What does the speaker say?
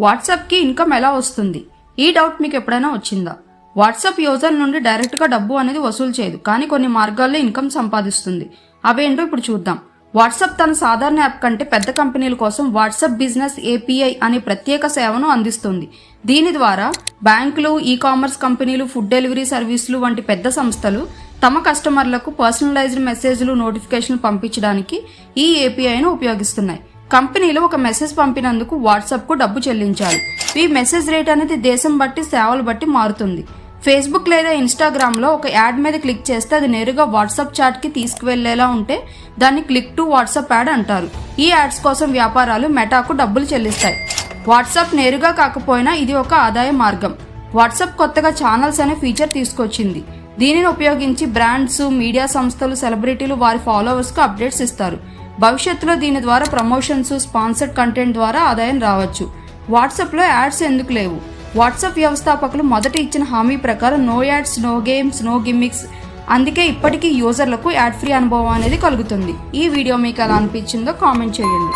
వాట్సాప్కి ఇన్కమ్ ఎలా వస్తుంది? ఈ డౌట్ మీకు ఎప్పుడైనా వచ్చిందా? వాట్సాప్ యూజర్ నుండి డైరెక్ట్గా డబ్బు అనేది వసూలు చేయదు, కానీ కొన్ని మార్గాల్లో ఇన్కమ్ సంపాదిస్తుంది. అవేంటో ఇప్పుడు చూద్దాం. వాట్సాప్ తన సాధారణ యాప్ కంటే పెద్ద కంపెనీల కోసం వాట్సాప్ బిజినెస్ ఏపీఐ అనే ప్రత్యేక సేవను అందిస్తుంది. దీని ద్వారా బ్యాంకులు, ఈ కామర్స్ కంపెనీలు, ఫుడ్ డెలివరీ సర్వీసులు వంటి పెద్ద సంస్థలు తమ కస్టమర్లకు పర్సనలైజ్డ్ మెసేజ్లు, నోటిఫికేషన్లు పంపించడానికి ఈ ఏపీఐను ఉపయోగిస్తున్నాయి. కంపెనీలు ఒక మెసేజ్ పంపినందుకు వాట్సాప్కు డబ్బు చెల్లించాలి. ఈ మెసేజ్ రేట్ అనేది దేశం బట్టి, సేవలు బట్టి మారుతుంది. ఫేస్బుక్ లేదా ఇన్స్టాగ్రామ్లో ఒక యాడ్ మీద క్లిక్ చేస్తే అది నేరుగా వాట్సాప్ చాట్కి తీసుకువెళ్లేలా ఉంటే దాన్ని క్లిక్ టు వాట్సాప్ యాడ్ అంటారు. ఈ యాడ్స్ కోసం వ్యాపారాలు మెటాకు డబ్బులు చెల్లిస్తాయి. వాట్సాప్ నేరుగా కాకపోయినా ఇది ఒక ఆదాయ మార్గం. వాట్సాప్ కొత్తగా ఛానల్స్ అనే ఫీచర్ తీసుకొచ్చింది. దీనిని ఉపయోగించి బ్రాండ్స్, మీడియా సంస్థలు, సెలబ్రిటీలు వారి ఫాలోవర్స్కు అప్డేట్స్ ఇస్తారు. భవిష్యత్తులో దీని ద్వారా ప్రమోషన్స్, స్పాన్సర్డ్ కంటెంట్ ద్వారా ఆదాయం రావచ్చు. వాట్సాప్లో యాడ్స్ ఎందుకు లేవు? వాట్సాప్ వ్యవస్థాపకులు మొదట ఇచ్చిన హామీ ప్రకారం no ads, no games, no gimmicks. అందుకే ఇప్పటికీ యూజర్లకు యాడ్ ఫ్రీ అనుభవం అనేది కలుగుతుంది. ఈ వీడియో మీకు ఎలా అనిపించిందో కామెంట్ చేయండి.